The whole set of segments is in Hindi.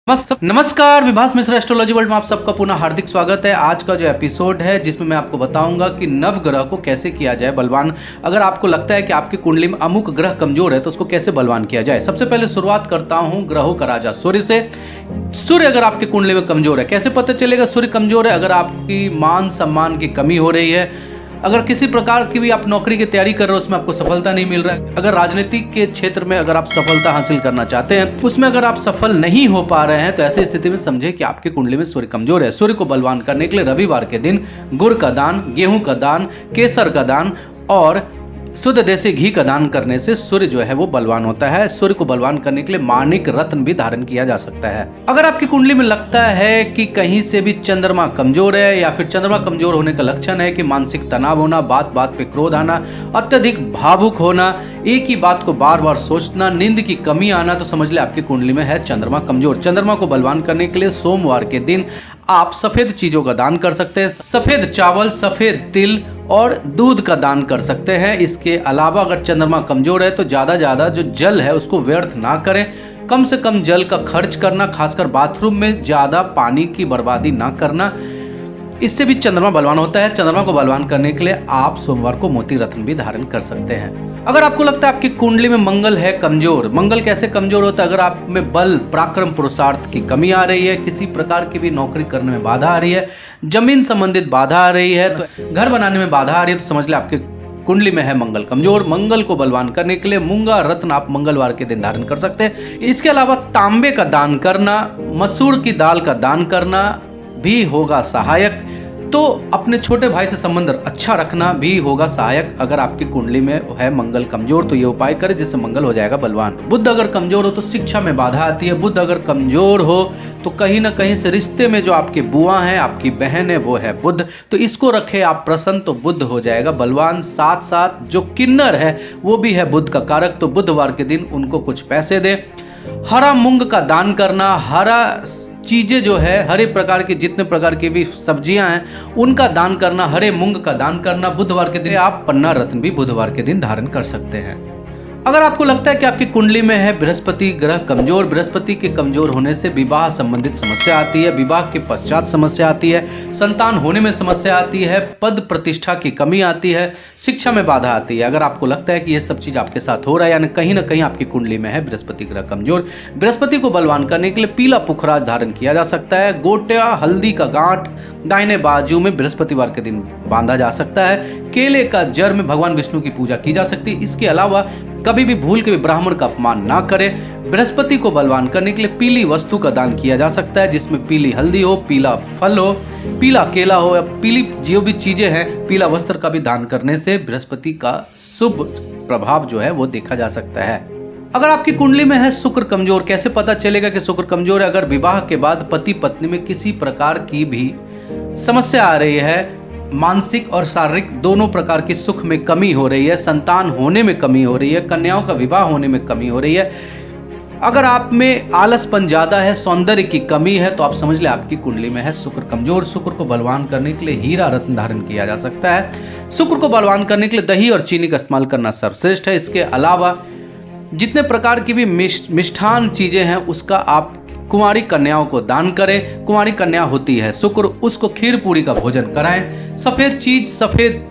नमस्कार, विभास मिश्रा एस्ट्रोलॉजी वर्ल्ड में आप सबका पुनः हार्दिक स्वागत है। आज का जो एपिसोड है जिसमें मैं आपको बताऊंगा कि नवग्रह को कैसे किया जाए बलवान। अगर आपको लगता है कि आपकी कुंडली में अमुक ग्रह कमजोर है तो उसको कैसे बलवान किया जाए। सबसे पहले शुरुआत करता हूं ग्रहों का राजा सूर्य से। सूर्य अगर आपकी कुंडली में कमजोर है, कैसे पता चलेगा सूर्य कमजोर है? अगर आपकी मान सम्मान की कमी हो रही है, अगर किसी प्रकार की भी आप नौकरी की तैयारी कर रहे हो उसमें आपको सफलता नहीं मिल रहा है, अगर राजनीतिक के क्षेत्र में अगर आप सफलता हासिल करना चाहते हैं उसमें अगर आप सफल नहीं हो पा रहे हैं, तो ऐसी स्थिति में समझे कि आपकी कुंडली में सूर्य कमजोर है। सूर्य को बलवान करने के लिए रविवार के दिन गुड़ का दान, गेहूं का दान, केसर का दान और शुद्ध देसी घी का दान करने से सूर्य जो है वो बलवान होता है। सूर्य को बलवान करने के लिए माणिक रत्न भी धारण किया जा सकता है। अगर आपकी कुंडली में लगता है कि कहीं से भी चंद्रमा कमजोर है या फिर चंद्रमा कमजोर होने का लक्षण है कि मानसिक तनाव होना, बात बात पे क्रोध आना, अत्यधिक भावुक होना, एक ही बात को बार बार सोचना, नींद की कमी आना, तो समझ ले आपकी कुंडली में है चंद्रमा कमजोर। चंद्रमा को बलवान करने के लिए सोमवार के दिन आप सफेद चीजों का दान कर सकते हैं। सफेद चावल, सफेद तिल और दूध का दान कर सकते हैं। इसके अलावा अगर चंद्रमा कमजोर है तो ज्यादा जो जल है उसको व्यर्थ ना करें। कम से कम जल का खर्च करना, खासकर बाथरूम में ज्यादा पानी की बर्बादी ना करना, इससे भी चंद्रमा बलवान होता है। चंद्रमा को बलवान करने के लिए आप सोमवार को मोती रत्न भी धारण कर सकते हैं। अगर आपको लगता है आपकी कुंडली में मंगल है कमजोर, मंगल कैसे कमजोर होता है? अगर आप में बल, पराक्रम, पुरुषार्थ की कमी आ रही है, किसी प्रकार की भी नौकरी करने में बाधा आ रही है, जमीन संबंधित बाधा आ रही है, तो घर बनाने में बाधा आ रही है, तो समझ ले आपके कुंडली में है मंगल कमजोर। मंगल को बलवान करने के लिए मूंगा रत्न आप मंगलवार के दिन धारण कर सकते हैं। इसके अलावा तांबे का दान करना, मसूर की दाल का दान करना भी होगा सहायक। तो अपने छोटे भाई से संबंध अच्छा रखना भी होगा सहायक। अगर आपकी कुंडली में है मंगल कमजोर तो ये उपाय करें जिससे मंगल हो जाएगा बलवान। बुध अगर कमजोर हो तो शिक्षा में बाधा आती है। बुध अगर कमजोर हो तो कहीं ना कहीं से रिश्ते में जो आपके बुआ हैं, आपकी बहन है, वो है बुध, तो इसको रखे आप प्रसन्न तो बुध हो जाएगा बलवान। साथ साथ जो किन्नर है वो भी है बुध का कारक, तो बुधवार के दिन उनको कुछ पैसे दे। हरा मूंग का दान करना, हरा चीजें जो है, हरे प्रकार के जितने प्रकार की भी सब्जियां हैं उनका दान करना, हरे मूंग का दान करना। बुधवार के दिन आप पन्ना रत्न भी बुधवार के दिन धारण कर सकते हैं। अगर आपको लगता है कि आपकी कुंडली में है बृहस्पति ग्रह कमजोर, बृहस्पति के कमजोर होने से विवाह संबंधित समस्या आती है, विवाह के पश्चात समस्या आती है, संतान होने में समस्या आती है, पद प्रतिष्ठा की कमी आती है, शिक्षा में बाधा आती है। अगर आपको लगता है कि ये सब चीज आपके साथ हो रहा है यानी कहीं ना कहीं आपकी कुंडली में है बृहस्पति ग्रह कमजोर, बृहस्पति को बलवान करने के लिए पीला पुखराज धारण किया जा सकता है। गोटिया हल्दी का गांठ दाहिने बाजू में बृहस्पतिवार के दिन बांधा जा सकता है। केले का जड़ में भगवान विष्णु की पूजा की जा सकती है। इसके अलावा कभी भी भूल के भी ब्राह्मण का अपमान ना करें। बृहस्पति को बलवान करने के लिए पीली वस्तु का दान किया जा सकता है, जिसमें पीली हल्दी हो, पीला फल हो, पीला केला हो या पीली जो भी चीजें हैं, पीला वस्त्र का भी दान करने से बृहस्पति का शुभ प्रभाव जो है वो देखा जा सकता है। अगर आपकी कुंडली में है शुक्र कमजोर, कैसे पता चलेगा कि शुक्र कमजोर है? अगर विवाह के बाद पति पत्नी में किसी प्रकार की भी समस्या आ रही है, मानसिक और शारीरिक दोनों प्रकार की सुख में कमी हो रही है, संतान होने में कमी हो रही है, कन्याओं का विवाह होने में कमी हो रही है, अगर आप में आलसपन ज्यादा है, सौंदर्य की कमी है, तो आप समझ ले आपकी कुंडली में है शुक्र कमजोर। शुक्र को बलवान करने के लिए हीरा रत्न धारण किया जा सकता है। शुक्र को बलवान करने के लिए दही और चीनी का इस्तेमाल करना सर्वश्रेष्ठ है। इसके अलावा जितने प्रकार की भी मिष्ठान चीजें हैं उसका आप कुंवारी कन्याओं को दान करें। कुंवारी कन्या होती है शुक्र, उसको खीर पूरी का भोजन कराएं। सफेद चीज, सफेद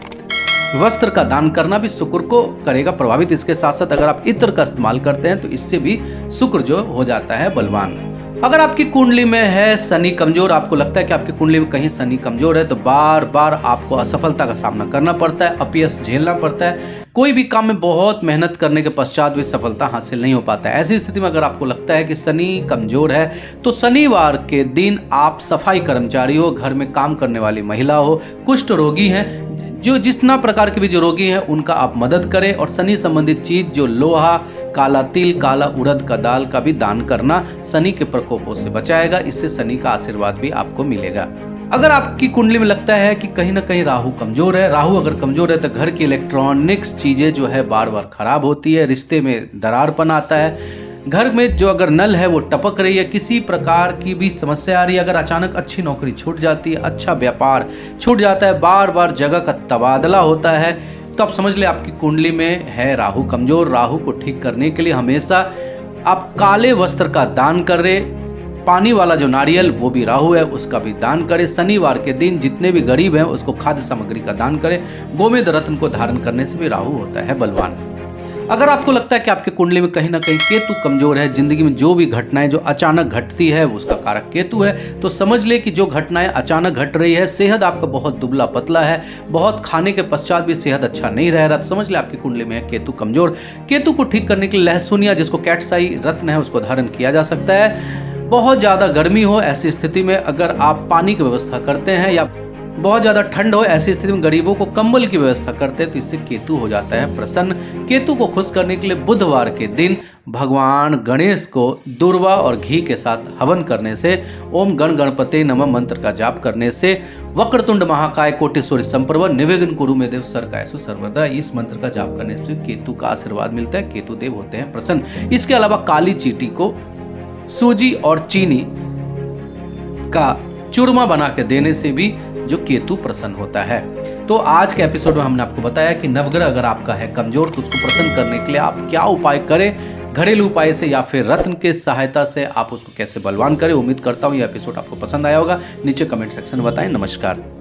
वस्त्र का दान करना भी शुक्र को करेगा प्रभावित। इसके साथ साथ अगर आप इत्र का इस्तेमाल करते हैं तो इससे भी शुक्र जो हो जाता है बलवान। अगर आपकी कुंडली में है शनि कमजोर, आपको लगता है कि आपकी कुंडली में कहीं शनि कमजोर है, तो बार बार आपको असफलता का सामना करना पड़ता है, अपयश झेलना पड़ता है, कोई भी काम में बहुत मेहनत करने के पश्चात भी सफलता हासिल नहीं हो पाता है। ऐसी स्थिति में अगर आपको लगता है कि शनि कमजोर है तो शनिवार के दिन आप सफाई कर्मचारी हो, घर में काम करने वाली महिला हो, कुष्ठ रोगी हैं, जो जितना प्रकार के भी जो रोगी हैं उनका आप मदद करें। और शनि संबंधित चीज जो लोहा, काला तिल, काला उड़द का दाल का भी दान करना शनि के प्रकोपों से बचाएगा। इससे शनि का आशीर्वाद भी आपको मिलेगा। अगर आपकी कुंडली में लगता है कि कहीं ना कहीं राहु कमजोर है, राहु अगर कमजोर है तो घर की इलेक्ट्रॉनिक्स चीजें जो है बार बार खराब होती है, रिश्ते में दरारपन आता है, घर में जो अगर नल है वो टपक रही है, किसी प्रकार की भी समस्या आ रही है, अगर अचानक अच्छी नौकरी छूट जाती है, अच्छा व्यापार छूट जाता है, बार बार जगह का तबादला होता है, तो आप समझ ले आपकी कुंडली में है राहु कमजोर। राहु को ठीक करने के लिए हमेशा आप काले वस्त्र का दान करें। पानी वाला जो नारियल वो भी राहु है, उसका भी दान करें। शनिवार के दिन जितने भी गरीब हैं उसको खाद्य सामग्री का दान करें। गोमेद रत्न को धारण करने से भी राहु होता है बलवान। अगर आपको लगता है कि आपकी कुंडली में कहीं ना कहीं केतु कमजोर है, जिंदगी में जो भी घटनाएं जो अचानक घटती है वो उसका कारक केतु है, तो समझ ले कि जो घटनाएं अचानक घट रही है, सेहत आपका बहुत दुबला पतला है, बहुत खाने के पश्चात भी सेहत अच्छा नहीं रह रहा, तो समझ ले आपकी कुंडली में है केतु कमजोर। केतु को ठीक करने के लिए लहसुनिया, जिसको कैटसाई रत्न है, उसको धारण किया जा सकता है। बहुत ज्यादा गर्मी हो ऐसी स्थिति में अगर आप पानी की व्यवस्था करते हैं, या बहुत ज्यादा ठंड हो ऐसी स्थिति में गरीबों को कंबल की व्यवस्था करते हैं, तो इससे केतु हो जाता है प्रसन्न। केतु को खुश करने के लिए बुधवार के दिन भगवान गणेश को दूर्वा और घी के साथ हवन करने से, ओम गण गणपते नमः मंत्र का जाप करने से, वक्रतुंड महाकाय कोटि सूर्य संप्रभ निर्विघ्न कुरु मे देव सर्वकार्येषु सर्वदा, इस मंत्र का जाप करने से केतु का आशीर्वाद मिलता है, केतु देव होते हैं प्रसन्न। इसके अलावा काली चींटी को सूजी और चीनी का चूरमा बना के देने से भी जो केतु प्रसन्न होता है। तो आज के एपिसोड में हमने आपको बताया कि नवग्रह अगर आपका है कमजोर तो उसको प्रसन्न करने के लिए आप क्या उपाय करें, घरेलू उपाय से या फिर रत्न के सहायता से आप उसको कैसे बलवान करें। उम्मीद करता हूं यह एपिसोड आपको पसंद आया होगा। नीचे कमेंट सेक्शन में बताएं। नमस्कार।